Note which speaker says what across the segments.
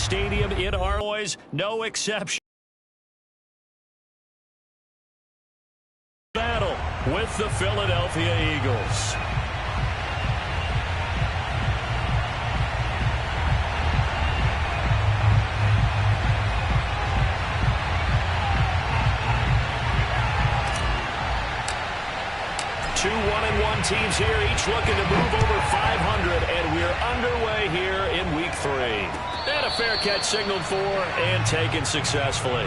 Speaker 1: Stadium in our boys, no exception. Battle with the Philadelphia Eagles. Two 1-1 teams here, each looking to move over 500, and we're underway here in Week 3. And a fair catch signaled for and taken successfully.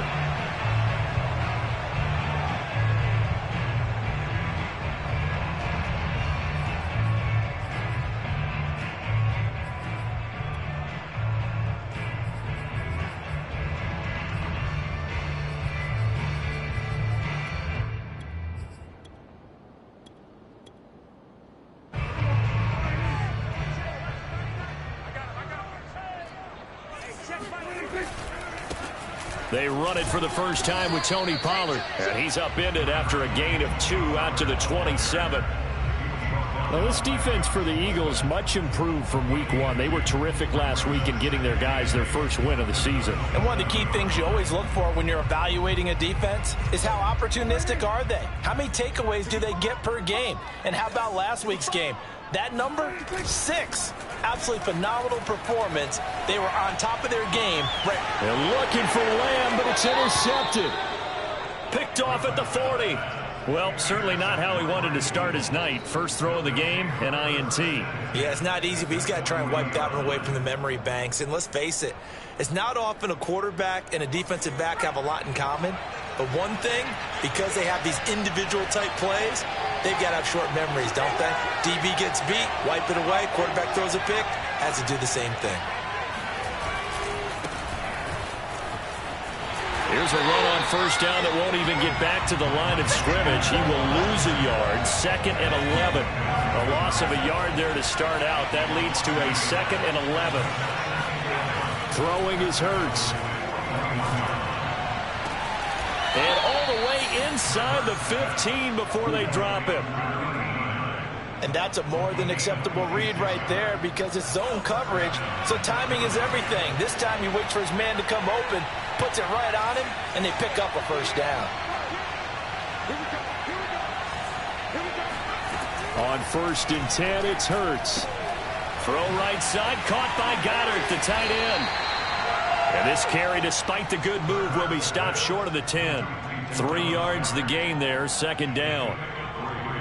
Speaker 1: They run it for the first time with Tony Pollard. And he's upended after a gain of 2 out to the 27.
Speaker 2: Well, this defense for the Eagles much improved from Week 1. They were terrific last week in getting their guys their first win of the season.
Speaker 3: And one of the key things you always look for when you're evaluating a defense is how opportunistic are they? How many takeaways do they get per game? And how about last week's game? That number, 6. Absolutely phenomenal performance. They were on top of their game.
Speaker 2: They're looking for Lamb, but it's intercepted.
Speaker 1: Picked off at the 40. Well, certainly not how he wanted to start his night. First throw of the game, an INT.
Speaker 3: Yeah, it's not easy, but he's got to try and wipe that one away from the memory banks. And let's face it, it's not often a quarterback and a defensive back have a lot in common. But one thing, because they have these individual type plays, they've got to have short memories, don't they? DB gets beat, wipe it away, quarterback throws a pick, has to do the same thing.
Speaker 1: Here's a run on first down that won't even get back to the line of scrimmage. He will lose a yard, 2nd and 11. A loss of a yard there to start out. That leads to a 2nd and 11.
Speaker 2: Throwing is Hurts.
Speaker 1: And all the way inside the 15 before they drop him.
Speaker 3: And that's a more than acceptable read right there because it's zone coverage, so timing is everything. This time he waits for his man to come open, puts it right on him, and they pick up a first down.
Speaker 2: On 1st and 10, it's Hurts.
Speaker 1: Throw right side, caught by Goddard, the tight end. And this carry, despite the good move, will be stopped short of the 10. 3 yards the gain there, 2nd down.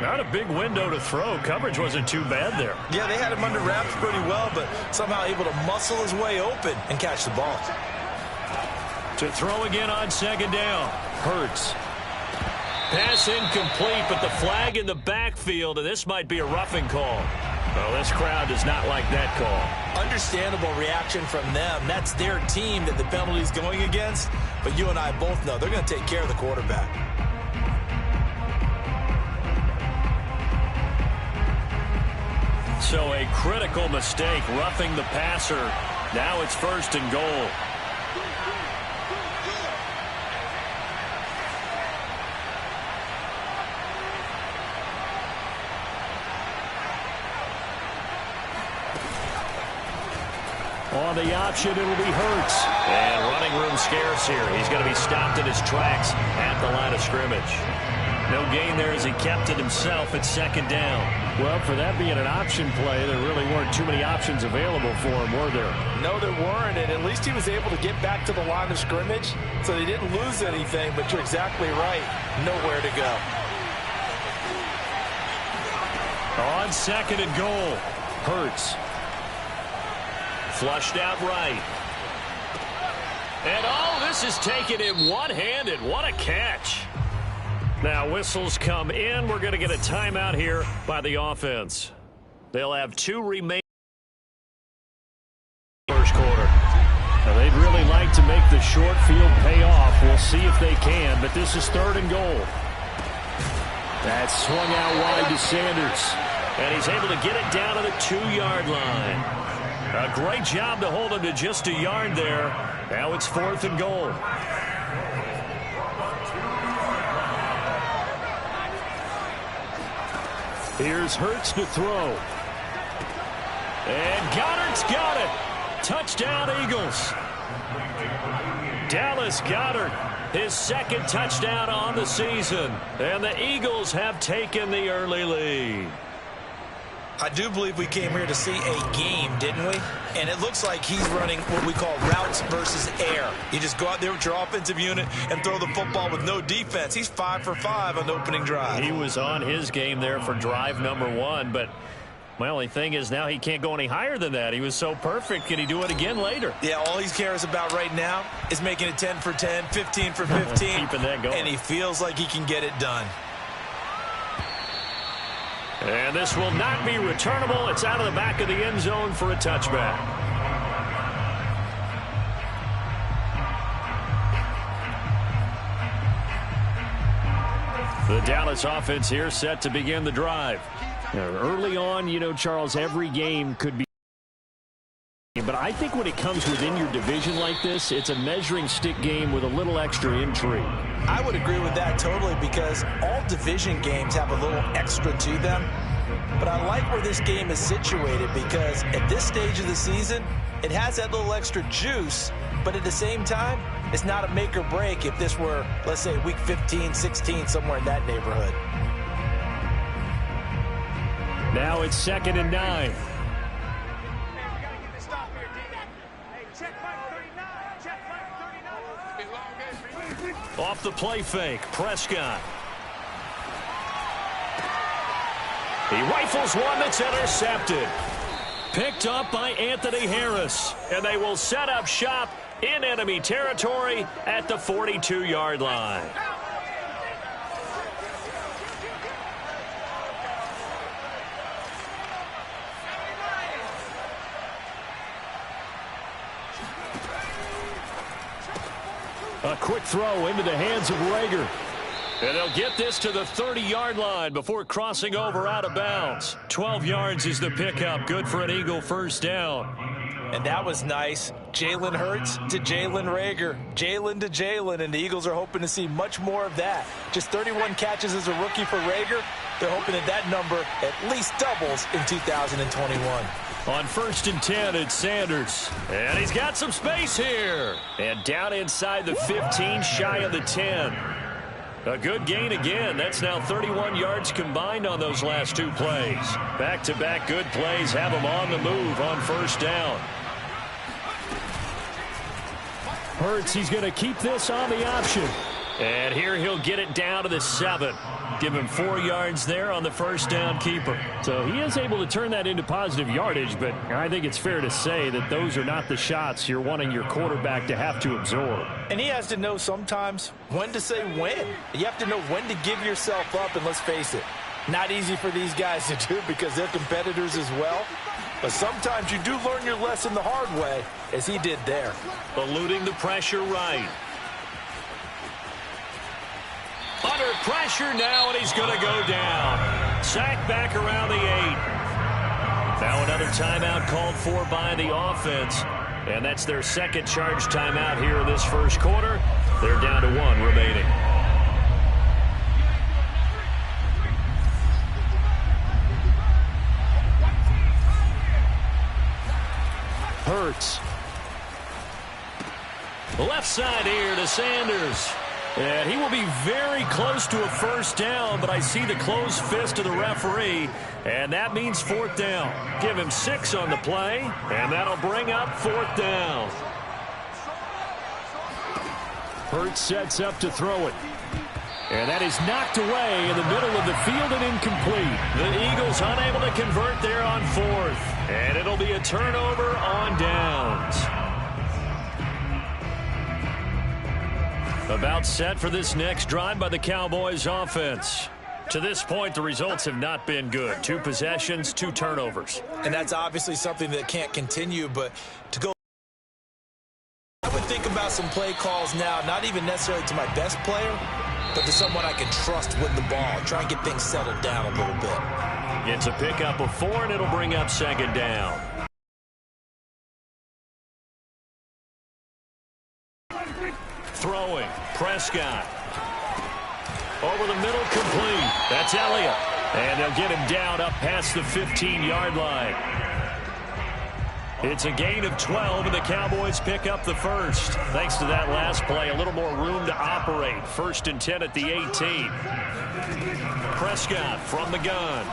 Speaker 1: Not a big window to throw. Coverage wasn't too bad there.
Speaker 3: Yeah, they had him under wraps pretty well, but somehow able to muscle his way open and catch the ball.
Speaker 1: To throw again on 2nd down. Hurts. Pass incomplete, but the flag in the backfield, and this might be a roughing call. Well, this crowd does not like that call.
Speaker 3: Understandable reaction from them. That's their team that the penalty is going against, but you and I both know they're going to take care of the quarterback.
Speaker 1: So a critical mistake, roughing the passer. Now it's 1st and goal.
Speaker 2: On the option, it'll be Hurts.
Speaker 1: And running room scarce here. He's going to be stopped in his tracks at the line of scrimmage. No gain there as he kept it himself at 2nd down.
Speaker 2: Well, for that being an option play, there really weren't too many options available for him, were there?
Speaker 3: No, there weren't, and at least he was able to get back to the line of scrimmage, so they didn't lose anything, but you're exactly right. Nowhere to go.
Speaker 1: On 2nd and goal, Hurts. Flushed out right. And oh, this is taken in one-handed. What a catch. Now whistles come in. We're going to get a timeout here by the offense. They'll have 2 remaining first quarter.
Speaker 2: Now, they'd really like to make the short field pay off. We'll see if they can, but this is 3rd and goal. That's swung out wide to Sanders.
Speaker 1: And he's able to get it down to the 2-yard line. A great job to hold him to just a yard there. Now it's 4th and goal.
Speaker 2: Here's Hurts to throw.
Speaker 1: And Goddard's got it. Touchdown, Eagles. Dallas Goedert, his second touchdown on the season. And the Eagles have taken the early lead.
Speaker 3: I do believe we came here to see a game, didn't we? And it looks like he's running what we call routes versus air. You just go out there with your offensive unit and throw the football with no defense. He's 5 for 5 on the opening drive.
Speaker 1: He was on his game there for drive number 1, but my only thing is now he can't go any higher than that. He was so perfect. Can he do it again later?
Speaker 3: Yeah, all he cares about right now is making it 10 for 10, 15 for 15.
Speaker 1: Keeping that going.
Speaker 3: And he feels like he can get it done.
Speaker 1: And this will not be returnable. It's out of the back of the end zone for a touchback. The Dallas offense here set to begin the drive. Now, early on, you know, Charles, every game could be. But I think when it comes within your division like this, it's a measuring stick game with a little extra intrigue.
Speaker 3: I would agree with that totally because all division games have a little extra to them. But I like where this game is situated because at this stage of the season, it has that little extra juice. But at the same time, it's not a make or break if this were, let's say, week 15, 16, somewhere in that neighborhood.
Speaker 1: Now it's 2nd and 9. Off the play fake, Prescott. He rifles one that's intercepted. Picked up by Anthony Harris. And they will set up shop in enemy territory at the 42-yard line. A quick throw into the hands of Rager. And they'll get this to the 30-yard line before crossing over out of bounds. 12 yards is the pickup. Good for an Eagle first down.
Speaker 3: And that was nice. Jalen Hurts to Jalen Rager. Jalen to Jalen, and the Eagles are hoping to see much more of that. Just 31 catches as a rookie for Rager. They're hoping that that number at least doubles in 2021.
Speaker 1: On 1st and 10, it's Sanders. And he's got some space here. And down inside the 15, shy of the 10. A good gain again. That's now 31 yards combined on those last 2 plays. Back-to-back good plays have him on the move on 1st down. Hurts, he's going to keep this on the option. And here he'll get it down to the 7. Give him 4 yards there on the 1st down keeper. So he is able to turn that into positive yardage, but I think it's fair to say that those are not the shots you're wanting your quarterback to have to absorb.
Speaker 3: And he has to know sometimes when to say when. You have to know when to give yourself up, and let's face it, not easy for these guys to do because they're competitors as well. But sometimes you do learn your lesson the hard way, as he did there.
Speaker 1: Eluding the pressure right. Under pressure now, and he's going to go down. Sacked back around the 8. Now another timeout called for by the offense. And that's their second charge timeout here in this first quarter. They're down to 1 remaining. Hurts. Left side here to Sanders. And he will be very close to a 1st down, but I see the closed fist of the referee, and that means 4th down. Give him 6 on the play, and that'll bring up 4th down. Hurts sets up to throw it. And that is knocked away in the middle of the field and incomplete. The Eagles unable to convert there on 4th, and it'll be a turnover on downs. About set for this next drive by the Cowboys offense. To this point, the results have not been good. 2 possessions, 2 turnovers.
Speaker 3: And that's obviously something that can't continue, but to go, I would think about some play calls now, not even necessarily to my best player, but to someone I can trust with the ball. Try and get things settled down a little bit.
Speaker 1: It's a pickup of 4, and it'll bring up 2nd down. Throwing, Prescott. Over the middle, complete. That's Elliott. And they'll get him down up past the 15-yard line. It's a gain of 12, and the Cowboys pick up the first. Thanks to that last play, a little more room to operate. 1st and 10 at the 18. Prescott from the gun.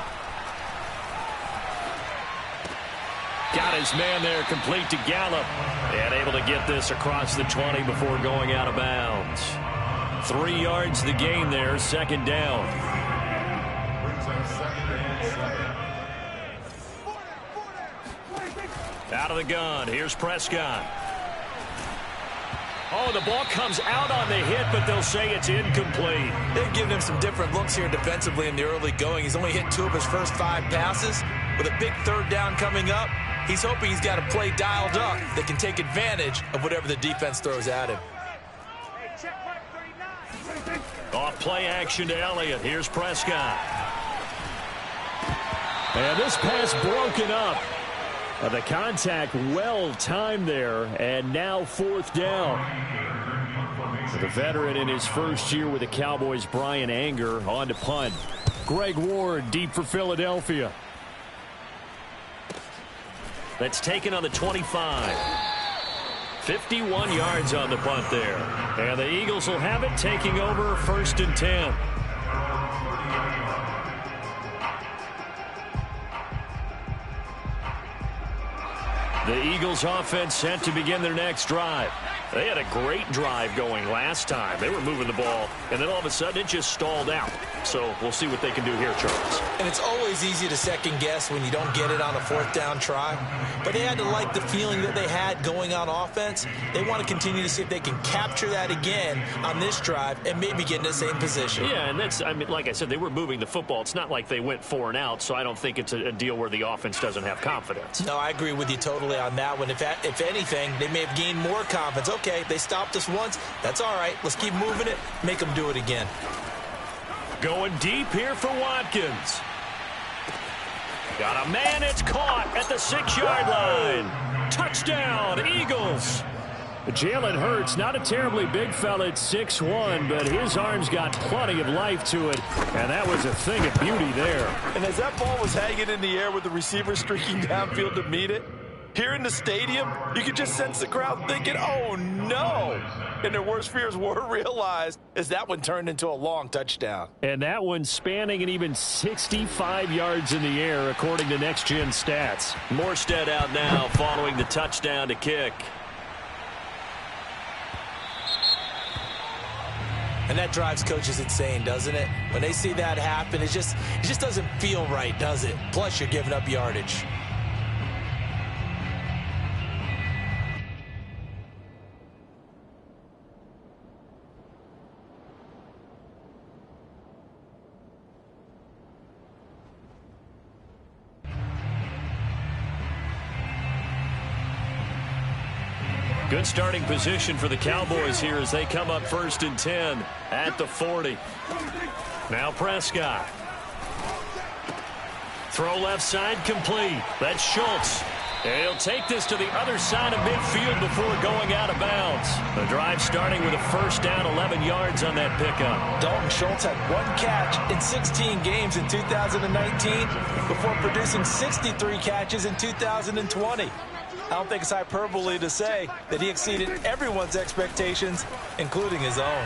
Speaker 1: Got his man there, complete to Gallup. And able to get this across the 20 before going out of bounds. 3 yards the gain there, 2nd down. Out of the gun, here's Prescott. Oh, the ball comes out on the hit, but they'll say it's incomplete.
Speaker 3: They've given him some different looks here defensively in the early going. He's only hit 2 of his first 5 passes. With a big 3rd down coming up, he's hoping he's got a play dialed up that can take advantage of whatever the defense throws at him.
Speaker 1: Off play action to Elliott. Here's Prescott.
Speaker 2: And this pass broken up. The contact well timed there, and now 4th down. The veteran in his first year with the Cowboys, Brian Anger, on to punt. Greg Ward deep for Philadelphia.
Speaker 1: That's taken on the 25. 51 yards on the punt there. And the Eagles will have it, taking over 1st and 10. The Eagles offense set to begin their next drive. They had a great drive going last time. They were moving the ball, and then all of a sudden it just stalled out. So we'll see what they can do here, Charles.
Speaker 3: And it's always easy to second guess when you don't get it on a 4th down try. But they had to like the feeling that they had going on offense. They want to continue to see if they can capture that again on this drive and maybe get in the same position.
Speaker 1: Yeah, and that's, I mean, like I said, they were moving the football. It's not like they went 4 and out, so I don't think it's a deal where the offense doesn't have confidence.
Speaker 3: No, I agree with you totally on that one. If anything, they may have gained more confidence. Okay, they stopped us once. That's all right. Let's keep moving it. Make them do it again.
Speaker 1: Going deep here for Watkins. Got a man, it's caught at the 6-yard line. Touchdown, Eagles.
Speaker 2: Jalen Hurts, not a terribly big fella at 6'1", but his arm's got plenty of life to it, and that was a thing of beauty there.
Speaker 3: And as that ball was hanging in the air with the receiver streaking downfield to meet it, here in the stadium, you could just sense the crowd thinking, oh, no. And their worst fears were realized as that one turned into a long touchdown.
Speaker 2: And that one spanning an even 65 yards in the air, according to Next Gen Stats.
Speaker 1: Morstead out now following the touchdown to kick.
Speaker 3: And that drives coaches insane, doesn't it? When they see that happen, it just doesn't feel right, does it? Plus, you're giving up yardage.
Speaker 1: Good starting position for the Cowboys here as they come up 1st and 10 at the 40. Now Prescott. Throw left side complete. That's Schultz. And he'll take this to the other side of midfield before going out of bounds. The drive starting with a 1st down, 11 yards on that pickup.
Speaker 3: Dalton Schultz had 1 catch in 16 games in 2019 before producing 63 catches in 2020. I don't think it's hyperbole to say that he exceeded everyone's expectations, including his own.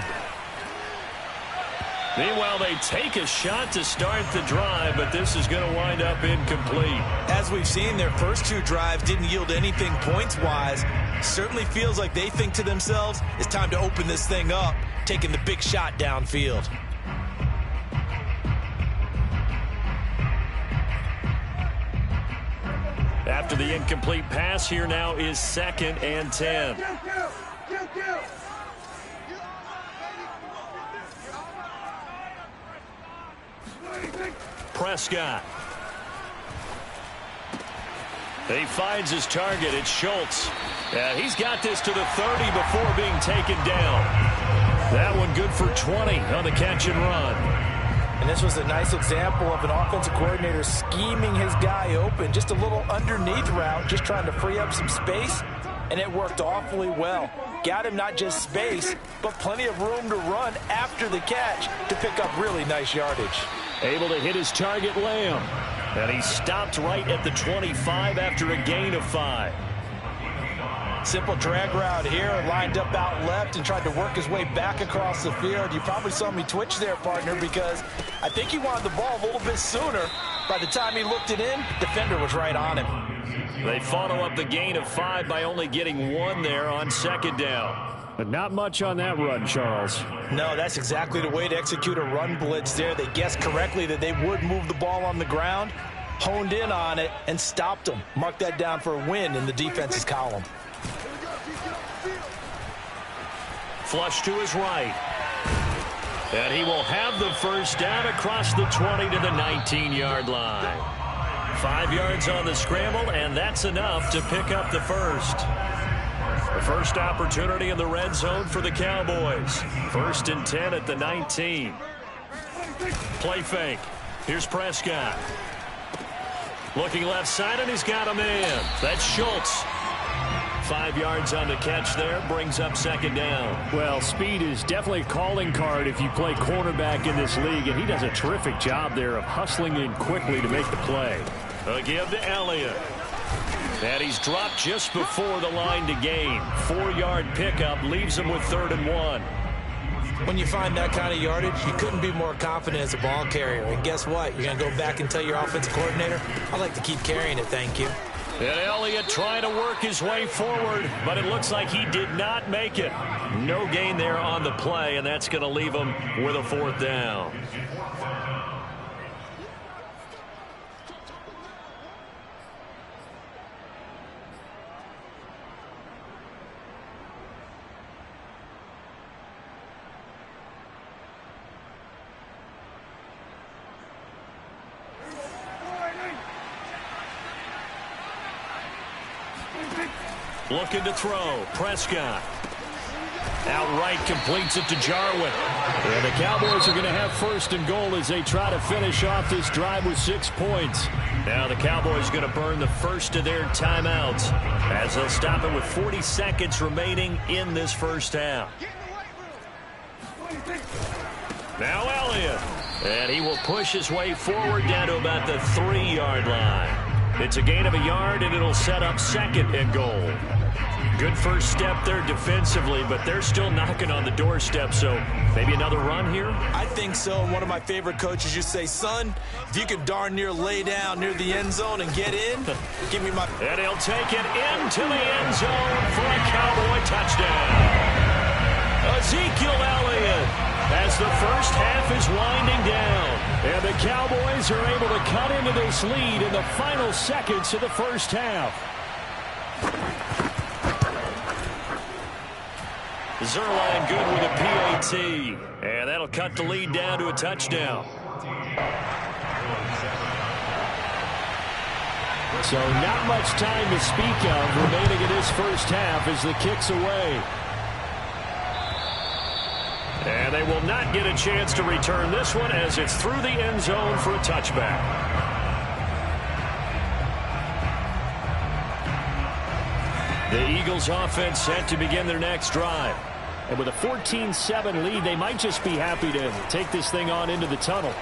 Speaker 1: Meanwhile, they take a shot to start the drive, but this is going to wind up incomplete.
Speaker 3: As we've seen, their first 2 drives didn't yield anything points-wise. Certainly feels like they think to themselves, it's time to open this thing up, taking the big shot downfield.
Speaker 1: After the incomplete pass, here now is 2nd and 10. Prescott. He finds his target. It's Schultz. Yeah, he's got this to the 30 before being taken down. That one good for 20 on the catch and run.
Speaker 3: And this was a nice example of an offensive coordinator scheming his guy open. Just a little underneath route, just trying to free up some space, and it worked awfully well. Got him not just space, but plenty of room to run after the catch to pick up really nice yardage.
Speaker 2: Able to hit his target, Lamb.
Speaker 1: And he stopped right at the 25 after a gain of 5.
Speaker 3: Simple drag route here, lined up out left and tried to work his way back across the field. You probably saw me twitch there, partner, because I think he wanted the ball a little bit sooner. By the time he looked it in, defender was right on him.
Speaker 1: They follow up the gain of 5 by only getting 1 there on 2nd down.
Speaker 2: But not much on that run, Charles.
Speaker 3: No, that's exactly the way to execute a run blitz there. They guessed correctly that they would move the ball on the ground, honed in on it, and stopped them. Mark that down for a win in the defense's column.
Speaker 1: Flush to his right. And he will have the first down across the 20 to the 19-yard line. 5 yards on the scramble, and that's enough to pick up the first. The first opportunity in the red zone for the Cowboys. 1st and 10 at the 19. Play fake. Here's Prescott. Looking left side, and he's got a man. That's Schultz. 5 yards on the catch there, brings up 2nd down.
Speaker 2: Well, speed is definitely a calling card if you play cornerback in this league, and he does a terrific job there of hustling in quickly to make the play.
Speaker 1: A give to Elliott. And he's dropped just before the line to gain. 4-yard pickup leaves him with 3rd and 1.
Speaker 3: When you find that kind of yardage, you couldn't be more confident as a ball carrier. And guess what? You're going to go back and tell your offensive coordinator, I'd like to keep carrying it, thank you.
Speaker 1: And Elliott trying to work his way forward, but it looks like he did not make it. No gain there on the play, and that's going to leave him with a 4th down. Looking to throw. Prescott. Outright completes it to Jarwin.
Speaker 2: And the Cowboys are going to have 1st and goal as they try to finish off this drive with 6 points.
Speaker 1: Now the Cowboys going to burn the first of their timeouts as they'll stop it with 40 seconds remaining in this first half. Now Elliott. And he will push his way forward down to about the 3-yard line. It's a gain of a yard, and it'll set up 2nd and goal. Good first step there defensively, but they're still knocking on the doorstep, so maybe another run here?
Speaker 3: I think so. One of my favorite coaches used to say, son, if you can darn near lay down near the end zone and get in, give me my...
Speaker 1: And he'll take it into the end zone for a Cowboy touchdown. Ezekiel Elliott as the first half is winding down.
Speaker 2: And the Cowboys are able to cut into this lead in the final seconds of the first half.
Speaker 1: Zerline good with a PAT. And that'll cut the lead down to a touchdown.
Speaker 2: So not much time to speak of remaining in this first half as the kick's away.
Speaker 1: And they will not get a chance to return this one as it's through the end zone for a touchback. The Eagles offense set to begin their next drive.
Speaker 2: And with a 14-7 lead, they might just be happy to take this thing on into the tunnel.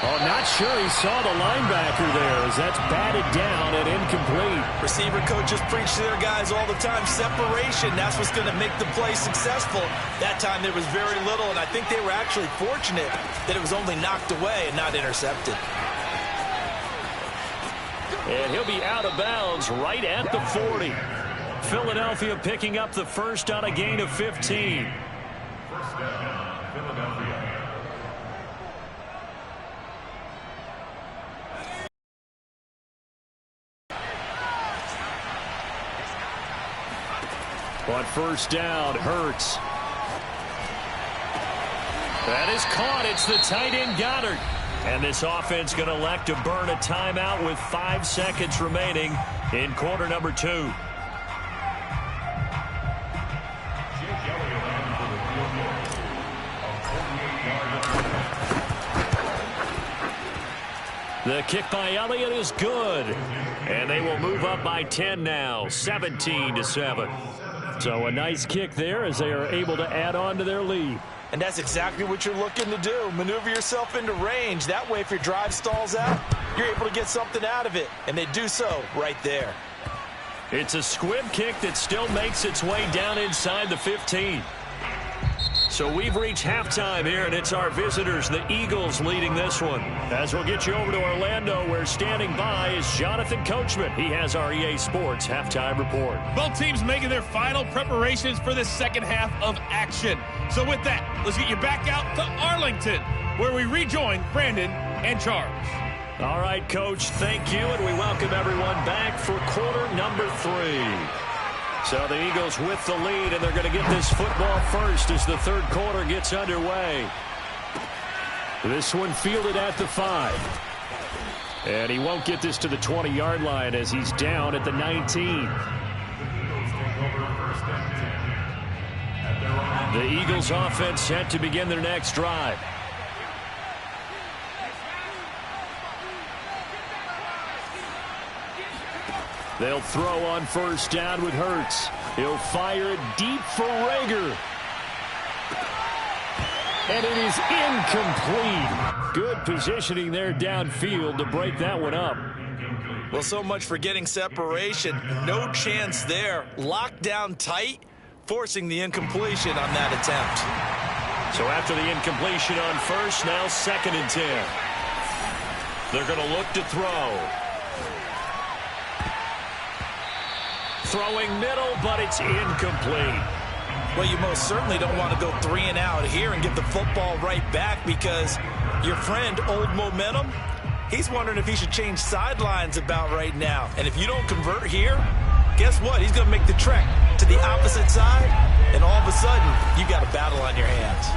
Speaker 2: Oh, not sure he saw the linebacker there as that's batted down and incomplete.
Speaker 3: Receiver coaches preach to their guys all the time. Separation, that's what's going to make the play successful. That time there was very little, and I think they were actually fortunate that it was only knocked away and not intercepted.
Speaker 1: And he'll be out of bounds right at the 40. Philadelphia picking up the first on a gain of 15.
Speaker 4: First down, Philadelphia.
Speaker 2: On first down, Hurts.
Speaker 1: That is caught. It's the tight end Goddard. And this offense going to elect to burn a timeout with 5 seconds remaining in quarter number 2. The kick by Elliott is good. And they will move up by 10 now, 17-7.
Speaker 2: So a nice kick there as they are able to add on to their lead.
Speaker 3: And that's exactly what you're looking to do. Maneuver yourself into range. That way, if your drive stalls out, you're able to get something out of it. And they do so right there.
Speaker 1: It's a squib kick that still makes its way down inside the 15. So we've reached halftime here, and it's our visitors, the Eagles, leading this one. As we'll get you over to Orlando, where standing by is Jonathan Coachman. He has our EA Sports halftime report.
Speaker 5: Both teams making their final preparations for the second half of action. So with that, let's get you back out to Arlington, where we rejoin Brandon and Charles.
Speaker 1: All right, Coach, thank you, and we welcome everyone back for quarter number 3. So the Eagles with the lead, and they're going to get this football first as the third quarter gets underway. This one fielded at the 5. And he won't get this to the 20-yard line as he's down at the 19. The Eagles offense set to begin their next drive. They'll throw on first down with Hurts. He'll fire it deep for Rager. And it is incomplete. Good positioning there downfield to break that one up.
Speaker 3: Well, so much for getting separation. No chance there. Locked down tight, forcing the incompletion on that attempt.
Speaker 1: So after the incompletion on first, now 2nd and 10. They're going to look to throw. Throwing middle, but it's incomplete.
Speaker 3: Well, you most certainly don't want to go 3 and out here and get the football right back, because your friend, Old Momentum, he's wondering if he should change sidelines about right now. And if you don't convert here, guess what? He's going to make the trek to the opposite side, and all of a sudden, you got a battle on your hands.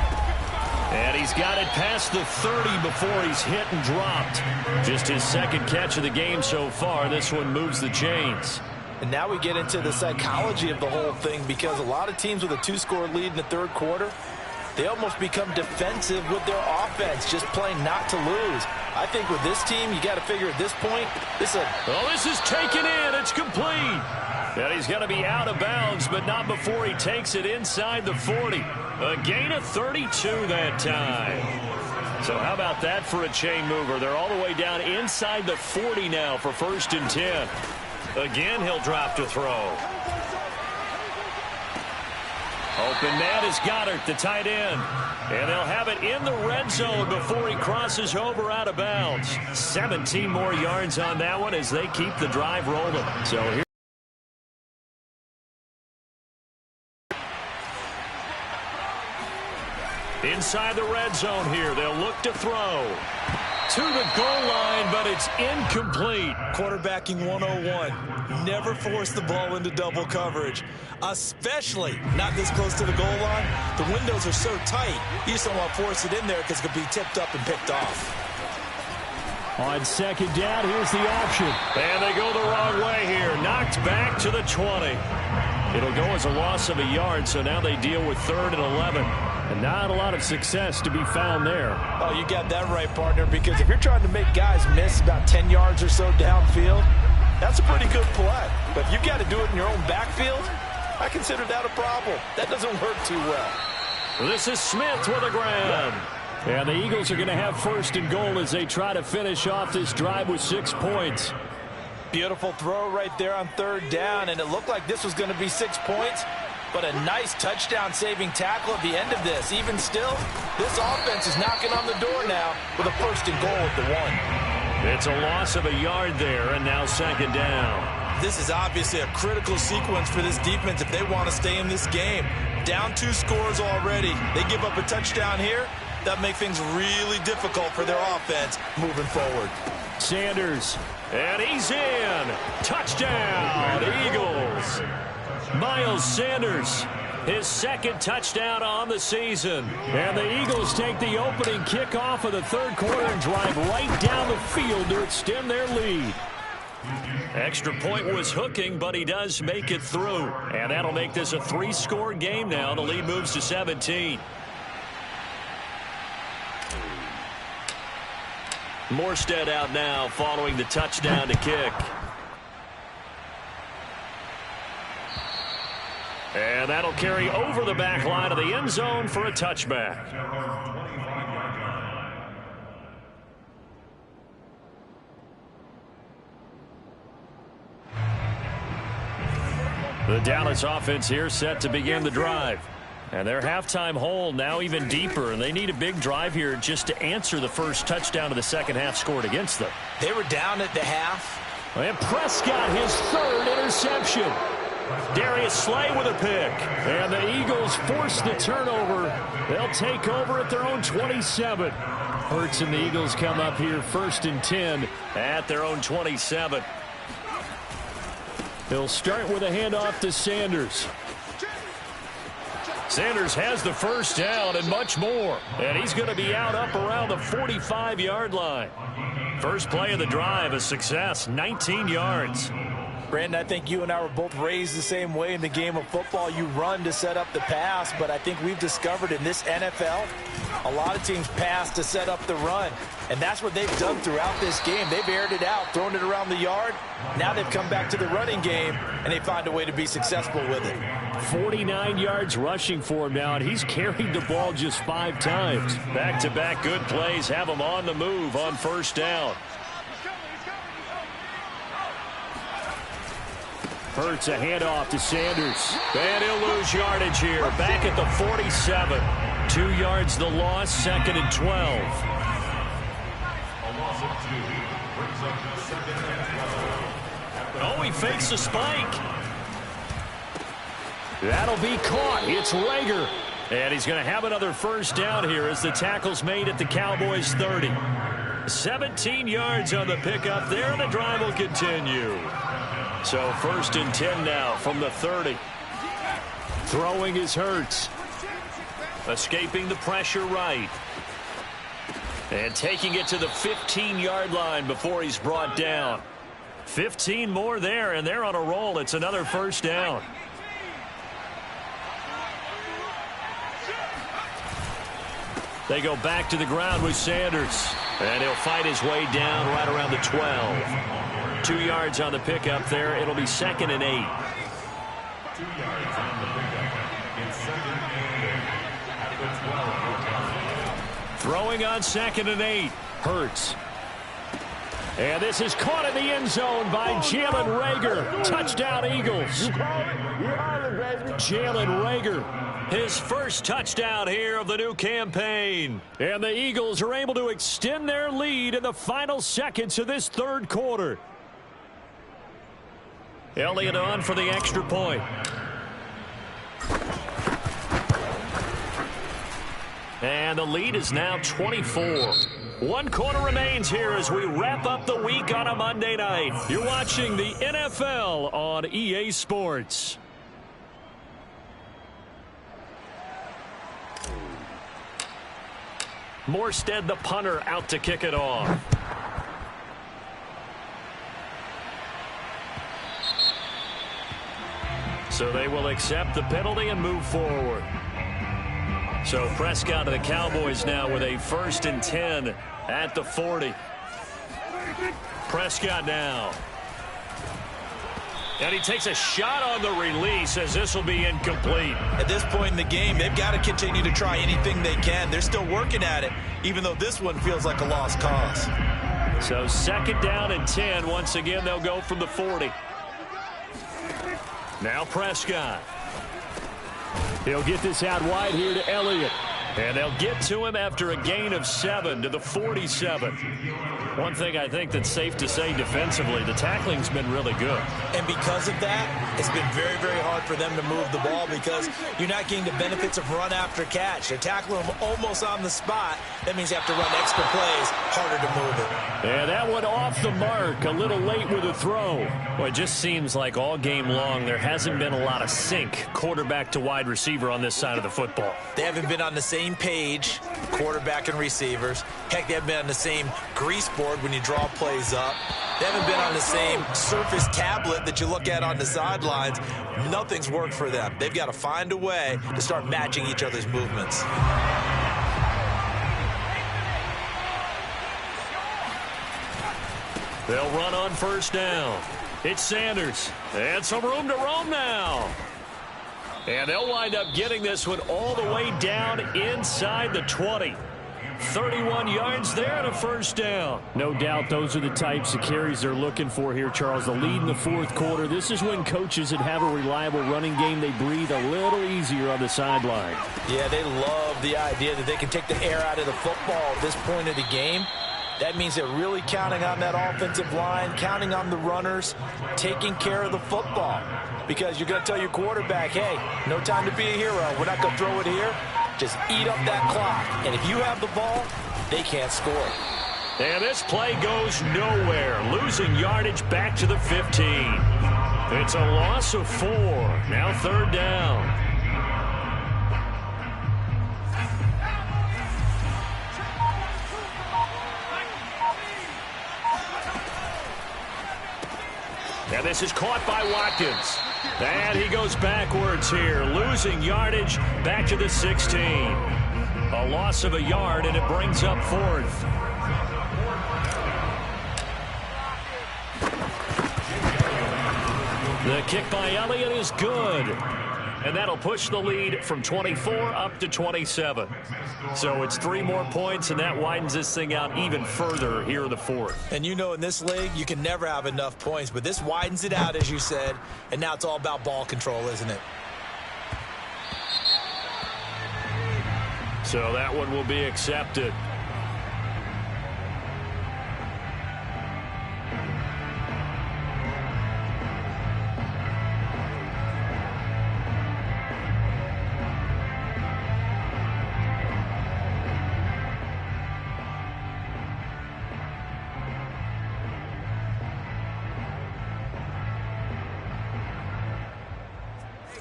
Speaker 1: And he's got it past the 30 before he's hit and dropped. Just his second catch of the game so far. This one moves the chains.
Speaker 3: And now we get into the psychology of the whole thing, because a lot of teams with a 2-score lead in the third quarter, they almost become defensive with their offense, just playing not to lose. I think with this team, you got to figure at this point, this is
Speaker 1: taken in. It's complete. And he's going to be out of bounds, but not before he takes it inside the 40. A gain of 32 that time. So how about that for a chain mover? They're all the way down inside the 40 now for 1st and 10. Again, he'll drop to throw. Open man is Goddard, the tight end. And they'll have it in the red zone before he crosses over out of bounds. 17 more yards on that one as they keep the drive rolling. So here. Inside the red zone here, they'll look to throw. To the goal line, but it's incomplete.
Speaker 3: Quarterbacking 101. Never force the ball into double coverage, especially not this close to the goal line. The windows are so tight, you just don't want to force it in there because it could be tipped up and picked off.
Speaker 2: On 2nd down, here's the option.
Speaker 1: And they go the wrong way here. Knocked back to the 20. It'll go as a loss of a yard, so now they deal with 3rd and 11. And not a lot of success to be found there.
Speaker 3: Oh, you got that right, partner, because if you're trying to make guys miss about 10 yards or so downfield, that's a pretty good play. But if you've got to do it in your own backfield, I consider that a problem. That doesn't work too well.
Speaker 1: This is Smith with a grab.
Speaker 2: And the Eagles are going to have 1st and goal as they try to finish off this drive with 6 points.
Speaker 3: Beautiful throw right there on 3rd down, and it looked like this was going to be 6 points. But a nice touchdown-saving tackle at the end of this. Even still, this offense is knocking on the door now with a 1st and goal at the 1.
Speaker 1: It's a loss of a yard there, and now 2nd down.
Speaker 3: This is obviously a critical sequence for this defense if they want to stay in this game. Down 2 scores already. They give up a touchdown here. That makes things really difficult for their offense moving forward.
Speaker 1: Sanders, and he's in. Touchdown, Eagles. Miles Sanders, his 2nd touchdown on the season.
Speaker 2: And the Eagles take the opening kickoff of the 3rd quarter and drive right down the field to extend their lead.
Speaker 1: Extra point was hooking, but he does make it through. And that'll make this a 3-score game now. The lead moves to 17. Morstead out now following the touchdown to kick. And that'll carry over the back line of the end zone for a touchback.
Speaker 2: The Dallas offense here set to begin the drive. And their halftime hole now even deeper, and they need a big drive here just to answer the first touchdown of the second half scored against them.
Speaker 3: They were down at the half.
Speaker 2: And Prescott, his third interception. Darius Slay with a pick. And the Eagles force the turnover. They'll take over at their own 27. Hurts and the Eagles come up here 1st and 10 at their own 27. They'll start with a handoff to Sanders. Sanders has the first down and much more. And he's going to be out up around the 45-yard line. First play of the drive, a success, 19 yards.
Speaker 3: Brandon, I think you and I were both raised the same way in the game of football. You run to set up the pass, but I think we've discovered in this NFL, a lot of teams pass to set up the run. And that's what they've done throughout this game. They've aired it out, thrown it around the yard. Now they've come back to the running game, and they find a way to be successful with it.
Speaker 2: 49 yards rushing for him now, and he's carried the ball just 5 times. Back-to-back good plays have him on the move on first down. Hurts a handoff to Sanders. And he'll lose yardage here. Back at the 47. 2 yards the loss, 2nd and 12. Oh, he fakes a spike. That'll be caught. It's Rager. And he's going to have another first down here as the tackle's made at the Cowboys' 30. 17 yards on the pickup there, and the drive will continue. So 1st and 10 now from the 30. Throwing is Hurts. Escaping the pressure right. And taking it to the 15-yard line before he's brought down. 15 more there, and they're on a roll. It's another first down. They go back to the ground with Sanders. And he'll fight his way down right around the 12. 2 yards on the pickup there. It'll be 2nd and 8.
Speaker 4: 2 yards on the pickup. It's 2nd and 8 at the 12.
Speaker 2: Throwing on 2nd and 8. Hurts. And this is caught in the end zone by Jalen Rager. Touchdown, Eagles. Jalen Rager, his first touchdown here of the new campaign. And the Eagles are able to extend their lead in the final seconds of this third quarter. Elliott on for the extra point. And the lead is now 24. 1 quarter remains here as we wrap up the week on a Monday night. You're watching the NFL on EA Sports. Morstead, the punter, out to kick it off. So they will accept the penalty and move forward. So Prescott to the Cowboys now with a 1st and 10 at the 40. Prescott now. And he takes a shot on the release as this will be incomplete.
Speaker 3: At this point in the game, they've got to continue to try anything they can. They're still working at it, even though this one feels like a lost cause.
Speaker 2: So 2nd down and 10. Once again, they'll go from the 40. Now Prescott. He'll get this out wide here to Elliott. And they'll get to him after a gain of 7 to the 47. One thing I think that's safe to say defensively, the tackling's been really good.
Speaker 3: And because of that, it's been very, very hard for them to move the ball because you're not getting the benefits of run after catch. They're tackling them almost on the spot. That means you have to run extra plays, harder to move it.
Speaker 2: And that one off the mark, a little late with a throw. Well, it just seems like all game long there hasn't been a lot of sync quarterback to wide receiver on this side of the football.
Speaker 3: They haven't been on the same page, quarterback and receivers. Heck, they haven't been on the same grease board when you draw plays up. They haven't been on the same Surface tablet that you look at on the sidelines. Nothing's worked for them. They've got to find a way to start matching each other's movements.
Speaker 2: They'll run on first down. It's Sanders. And some room to roam now. And they'll wind up getting this one all the way down inside the 20.
Speaker 1: 31 yards there and a first down.
Speaker 2: No doubt those are the types of carries they're looking for here, Charles. The lead in the fourth quarter. This is when coaches that have a reliable running game, they breathe a little easier on the sideline.
Speaker 3: Yeah, they love the idea that they can take the air out of the football at this point of the game. That means they're really counting on that offensive line, counting on the runners, taking care of the football. Because you're going to tell your quarterback, hey, no time to be a hero. We're not going to throw it here. Just eat up that clock. And if you have the ball, they can't score.
Speaker 1: And this play goes nowhere. Losing yardage back to the 15. It's a loss of 4. Now third down. And this is caught by Watkins. And he goes backwards here, losing yardage back to the 16. A loss of a yard, and it brings up fourth. The kick by Elliott is good. And that'll push the lead from 24 up to 27. So it's 3 more points, and that widens this thing out even further here in the fourth.
Speaker 3: And you know in this league, you can never have enough points. But this widens it out, as you said. And now it's all about ball control, isn't it?
Speaker 1: So that one will be accepted.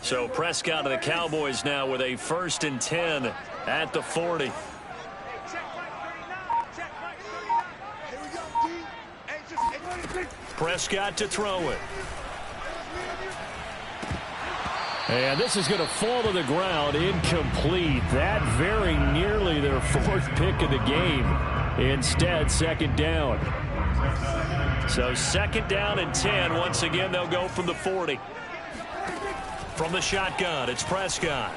Speaker 1: So Prescott of the Cowboys now with a 1st and 10 at the 40. Prescott to throw it.
Speaker 2: And this is going to fall to the ground, incomplete. That very nearly their 4th pick of the game. Instead, 2nd down.
Speaker 1: So 2nd down and 10. Once again, they'll go from the 40. From the shotgun, it's Prescott.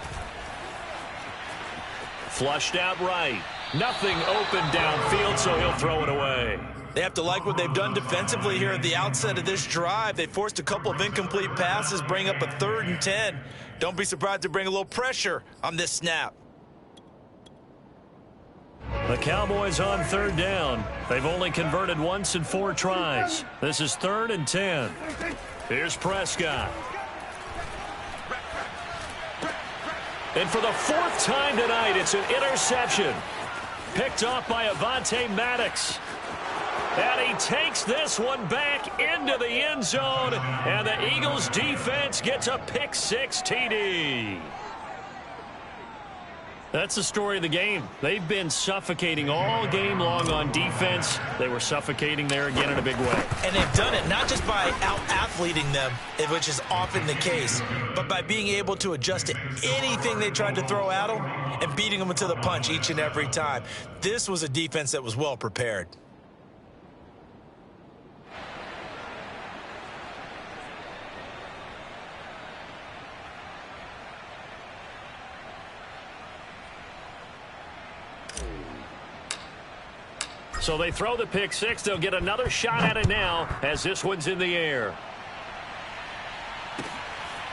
Speaker 1: Flushed out right. Nothing open downfield, so he'll throw it away.
Speaker 3: They have to like what they've done defensively here at the outset of this drive. They forced a couple of incomplete passes, bring up a 3rd and 10. Don't be surprised to bring a little pressure on this snap.
Speaker 1: The Cowboys on 3rd down. They've only converted once in 4 tries. This is 3rd and 10. Here's Prescott. And for the 4th time tonight, it's an interception. Picked off by Avonte Maddox. And he takes this one back into the end zone. And the Eagles defense gets a pick 6 TD. That's the story of the game. They've been suffocating all game long on defense. They were suffocating there again in a big way.
Speaker 3: And they've done it not just by out-athleting them, which is often the case, but by being able to adjust to anything they tried to throw at them and beating them to the punch each and every time. This was a defense that was well prepared.
Speaker 1: So they throw the pick 6. They'll get another shot at it now as this one's in the air.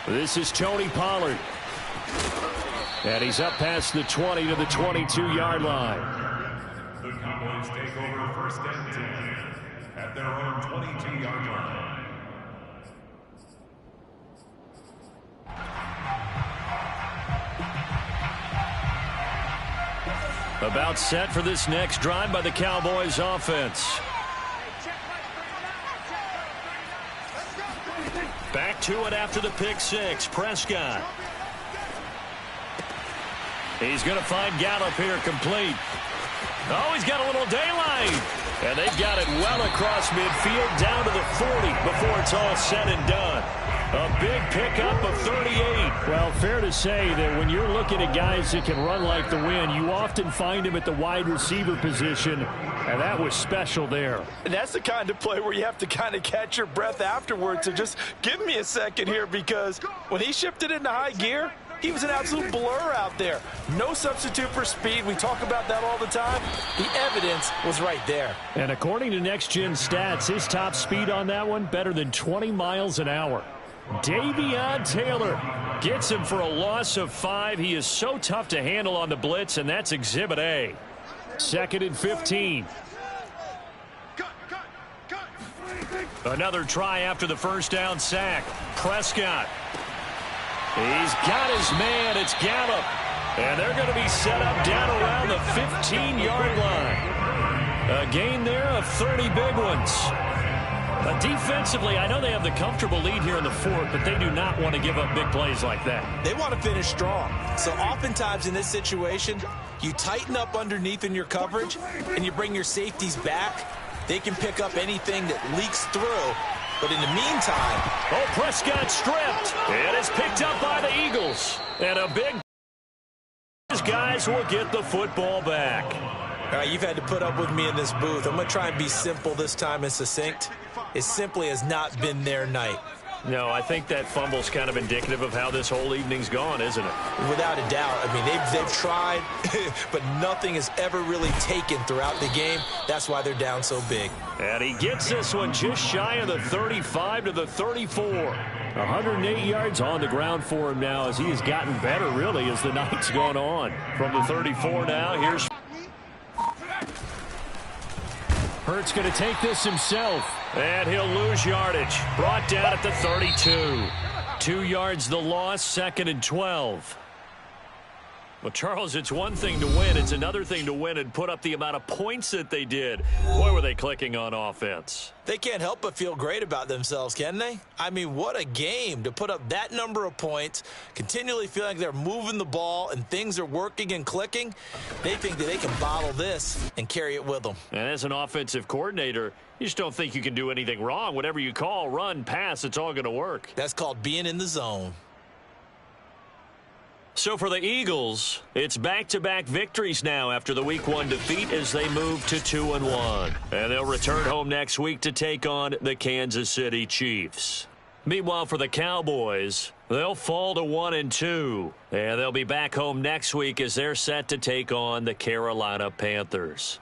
Speaker 2: This is Tony Pollard. And he's up past the 20 to the 22-yard line.
Speaker 4: The Cowboys take over 1st and 10 at their own 22-yard line.
Speaker 1: About set for this next drive by the Cowboys offense. Back to it after the pick 6. Prescott. He's going to find Gallup here complete. Oh, he's got a little daylight. And they've got it well across midfield down to the 40 before it's all said and done. A big pickup of 38.
Speaker 2: Well, fair to say that when you're looking at guys that can run like the wind, you often find him at the wide receiver position, and that was special there.
Speaker 3: And that's the kind of play where you have to kind of catch your breath afterwards. So just give me a second here, because when he shifted into high gear, He was an absolute blur out there. No substitute for speed. We talk about that all the time. The evidence was right there.
Speaker 2: And according to Next Gen Stats, his top speed on that one, better than 20 miles an hour. Davion Taylor gets him for a loss of 5. He is so tough to handle on the blitz, and that's Exhibit A. 2nd and 15. Another try after the first down sack. Prescott. He's got his man. It's Gallup. And they're going to be set up down around the 15-yard line. A gain there of 30 big ones. Defensively, I know they have the comfortable lead here in the 4th, but they do not want to give up big plays like that.
Speaker 3: They want to finish strong. So oftentimes in this situation, you tighten up underneath in your coverage, and you bring your safeties back. They can pick up anything that leaks through. But in the meantime...
Speaker 2: Oh, Prescott stripped. It is picked up by the Eagles. And a big... These guys will get the football back.
Speaker 3: All right, you've had to put up with me in this booth. I'm going to try and be simple this time and succinct. It simply has not been their night.
Speaker 2: No, I think that fumble's kind of indicative of how this whole evening's gone, isn't it?
Speaker 3: Without a doubt. I mean, they've tried, but nothing has ever really taken throughout the game. That's why they're down so big.
Speaker 2: And he gets this one just shy of the 35 to the 34. 108 yards on the ground for him now as he has gotten better, really, as the night's gone on. From the 34 now, here's... Hurts going to take this himself, and he'll lose yardage. Brought down at the 32. 2 yards the loss, 2nd and 12. Well, Charles, it's one thing to win. It's another thing to win and put up the amount of points that they did. Boy, were they clicking on offense.
Speaker 3: They can't help but feel great about themselves, can they? I mean, what a game to put up that number of points, continually feeling like they're moving the ball and things are working and clicking. They think that they can bottle this and carry it with them.
Speaker 2: And as an offensive coordinator, you just don't think you can do anything wrong. Whatever you call, run, pass, it's all going to work.
Speaker 3: That's called being in the zone.
Speaker 2: So for the Eagles, it's back-to-back victories now after the Week 1 defeat as they move to 2-1. And they'll return home next week to take on the Kansas City Chiefs. Meanwhile, for the Cowboys, they'll fall to 1-2. And they'll be back home next week as they're set to take on the Carolina Panthers.